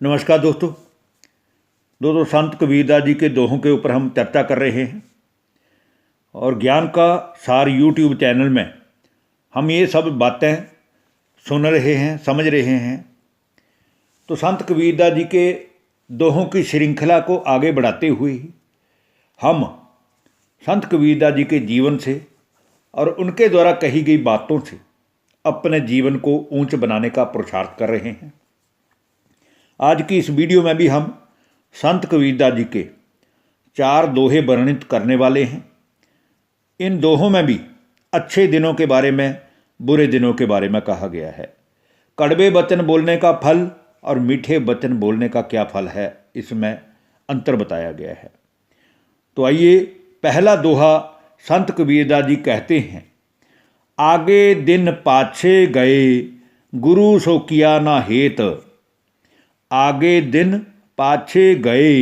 नमस्कार दोस्तों संत कबीरदास जी के दोहों के ऊपर हम चर्चा कर रहे हैं और ज्ञान का सार यूट्यूब चैनल में हम ये सब बातें सुन रहे हैं, समझ रहे हैं। तो संत कबीरदास जी के दोहों की श्रृंखला को आगे बढ़ाते हुए ही हम संत कबीरदास जी के जीवन से और उनके द्वारा कही गई बातों से अपने जीवन को ऊंच बनाने का पुरुषार्थ कर रहे हैं। आज की इस वीडियो में भी हम संत कबीरदास जी के 4 दोहे वर्णित करने वाले हैं। इन दोहों में भी अच्छे दिनों के बारे में, बुरे दिनों के बारे में कहा गया है। कड़वे वचन बोलने का फल और मीठे वचन बोलने का क्या फल है, इसमें अंतर बताया गया है। तो आइए, पहला दोहा संत कबीरदास जी कहते हैं, आगे दिन पाछे गए गुरु सो किया ना हेत। आगे दिन पाछे गए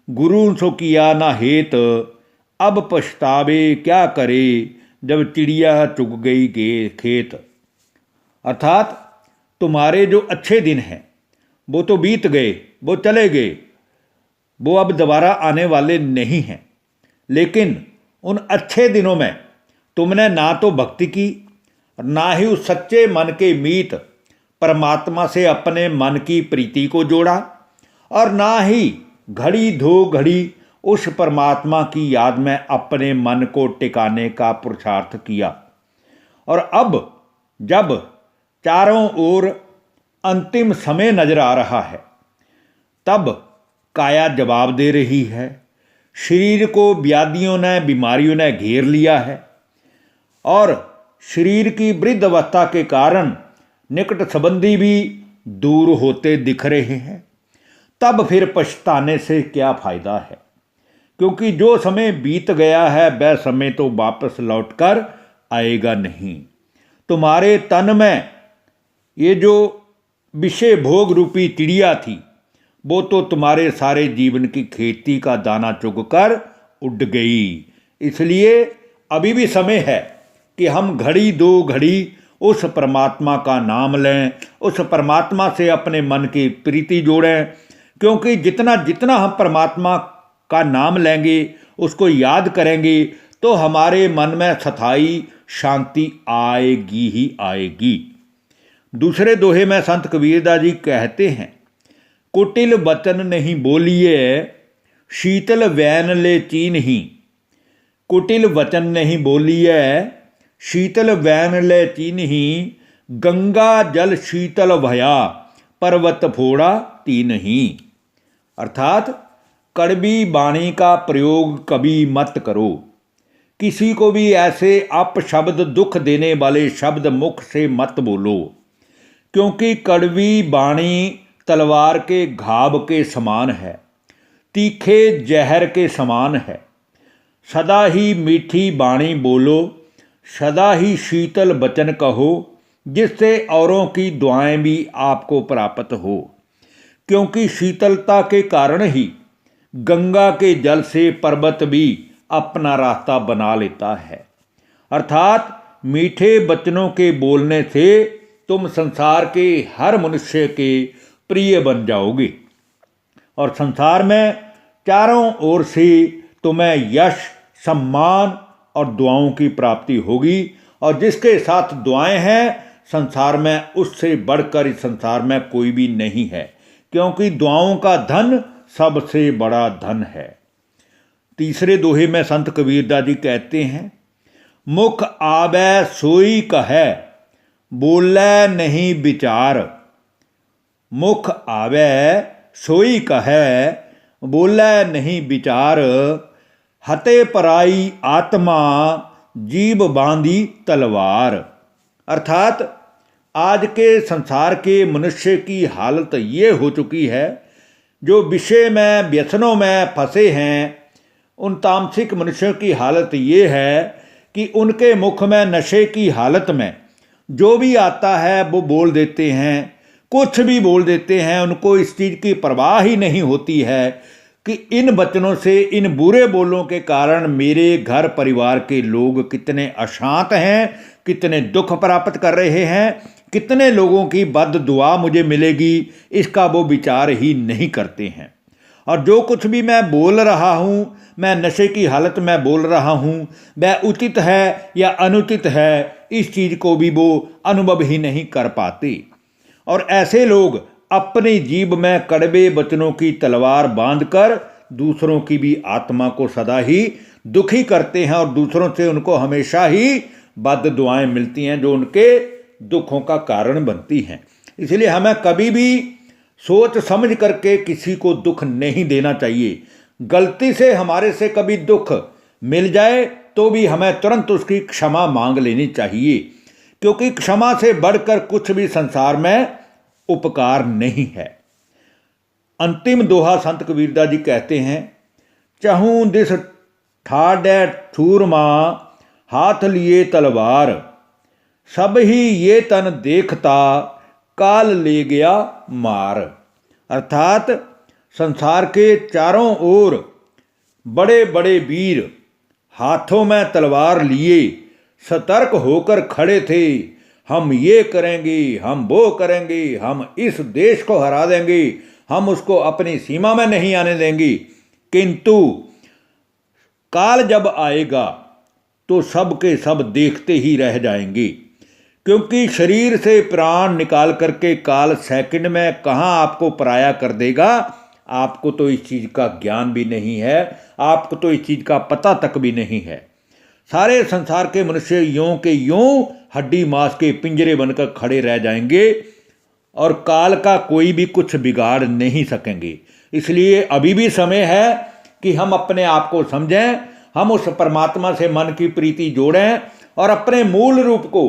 गुरु सो किया ना हेत। अब पछतावे क्या करे जब चिड़िया चुग गई गे खेत। अर्थात तुम्हारे जो अच्छे दिन हैं वो तो बीत गए, वो चले गए, वो अब दोबारा आने वाले नहीं हैं। लेकिन उन अच्छे दिनों में तुमने ना तो भक्ति की, ना ही उस सच्चे मन के मीत परमात्मा से अपने मन की प्रीति को जोड़ा, और ना ही घड़ी धो घड़ी उस परमात्मा की याद में अपने मन को टिकाने का पुरुषार्थ किया। और अब जब चारों ओर अंतिम समय नजर आ रहा है, तब काया जवाब दे रही है। शरीर को व्याधियों ने, बीमारियों ने घेर लिया है और शरीर की वृद्ध अवस्था के कारण निकट संबंधी भी दूर होते दिख रहे हैं। तब फिर पछताने से क्या फायदा है, क्योंकि जो समय बीत गया है वह समय तो वापस लौटकर आएगा नहीं। तुम्हारे तन में ये जो विषय भोग रूपी चिड़िया थी, वो तो तुम्हारे सारे जीवन की खेती का दाना चुग कर उड़ गई। इसलिए अभी भी समय है कि हम घड़ी दो घड़ी उस परमात्मा का नाम लें, उस परमात्मा से अपने मन की प्रीति जोड़ें। क्योंकि जितना जितना हम परमात्मा का नाम लेंगे, उसको याद करेंगे, तो हमारे मन में स्थायी शांति आएगी ही आएगी। दूसरे दोहे में संत कबीरदास जी कहते हैं, कुटिल वचन नहीं बोलिए शीतल वैन ले चीन्ही। कुटिल वचन नहीं बोलिए शीतल वैन ले चीन्ही। गंगा जल शीतल भया पर्वत फोड़ा तीनही। अर्थात कड़वी वाणी का प्रयोग कभी मत करो। किसी को भी ऐसे अपशब्द, दुख देने वाले शब्द मुख से मत बोलो, क्योंकि कड़वी वाणी तलवार के घाव के समान है, तीखे जहर के समान है। सदा ही मीठी वाणी बोलो, सदा ही शीतल वचन कहो, जिससे औरों की दुआएं भी आपको प्राप्त हो। क्योंकि शीतलता के कारण ही गंगा के जल से पर्वत भी अपना रास्ता बना लेता है। अर्थात मीठे वचनों के बोलने से तुम संसार के हर मनुष्य के प्रिय बन जाओगे और संसार में चारों ओर से तुम्हें यश, सम्मान और दुआओं की प्राप्ति होगी। और जिसके साथ दुआएं हैं संसार में, उससे बढ़कर इस संसार में कोई भी नहीं है, क्योंकि दुआओं का धन सबसे बड़ा धन है। तीसरे दोहे में संत कबीरदास जी कहते हैं, मुख आवे सोई कहे बोले नहीं विचार। मुख आवे सोई कहे बोले नहीं विचार। हते पराई आत्मा जीव बांधी तलवार। अर्थात आज के संसार के मनुष्य की हालत ये हो चुकी है, जो विषय में, व्यसनों में फंसे हैं, उन तामसिक मनुष्यों की हालत ये है कि उनके मुख में नशे की हालत में जो भी आता है वो बोल देते हैं, कुछ भी बोल देते हैं। उनको इस चीज़ की परवाह ही नहीं होती है कि इन वचनों से, इन बुरे बोलों के कारण मेरे घर परिवार के लोग कितने अशांत हैं, कितने दुख प्राप्त कर रहे हैं। कितने लोगों की बद दुआ मुझे मिलेगी, इसका वो विचार ही नहीं करते हैं। और जो कुछ भी मैं बोल रहा हूँ, मैं नशे की हालत में बोल रहा हूँ, वह उचित है या अनुचित है, इस चीज़ को भी वो अनुभव ही नहीं कर पाते। और ऐसे लोग अपनी जीभ में कड़वे वचनों की तलवार बांधकर दूसरों की भी आत्मा को सदा ही दुखी करते हैं और दूसरों से उनको हमेशा ही बद दुआएं मिलती हैं जो उनके दुखों का कारण बनती हैं। इसलिए हमें कभी भी सोच समझ करके किसी को दुख नहीं देना चाहिए। गलती से हमारे से कभी दुख मिल जाए तो भी हमें तुरंत उसकी क्षमा मांग लेनी चाहिए, क्योंकि क्षमा से बढ़कर कुछ भी संसार में उपकार नहीं है। अंतिम दोहा संत कबीरदास जी कहते हैं, चहूँ दिस ठाडै छूरमा, हाथ लिए तलवार, सब ही ये तन देखता, काल ले गया मार। अर्थात संसार के चारों ओर बड़े बड़े वीर हाथों में तलवार लिए सतर्क होकर खड़े थे। हम ये करेंगे, हम वो करेंगे, हम इस देश को हरा देंगे, हम उसको अपनी सीमा में नहीं आने देंगे। किंतु काल जब आएगा तो सब के सब देखते ही रह जाएंगे, क्योंकि शरीर से प्राण निकाल करके काल सेकंड में कहाँ आपको पराया कर देगा। आपको तो इस चीज़ का ज्ञान भी नहीं है, आपको तो इस चीज़ का पता तक भी नहीं है। सारे संसार के मनुष्य यों के यों हड्डी मांस के पिंजरे बनकर खड़े रह जाएंगे और काल का कोई भी कुछ बिगाड़ नहीं सकेंगे। इसलिए अभी भी समय है कि हम अपने आप को समझें, हम उस परमात्मा से मन की प्रीति जोड़ें और अपने मूल रूप को,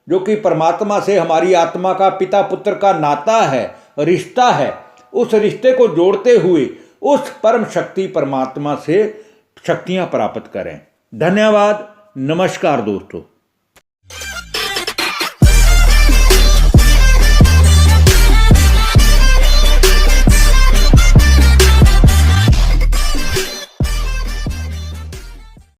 जो कि परमात्मा से हमारी आत्मा का पिता पुत्र का नाता है, रिश्ता है, उस रिश्ते को जोड़ते हुए उस परम शक्ति परमात्मा से शक्तियां प्राप्त करें। धन्यवाद। नमस्कार दोस्तों।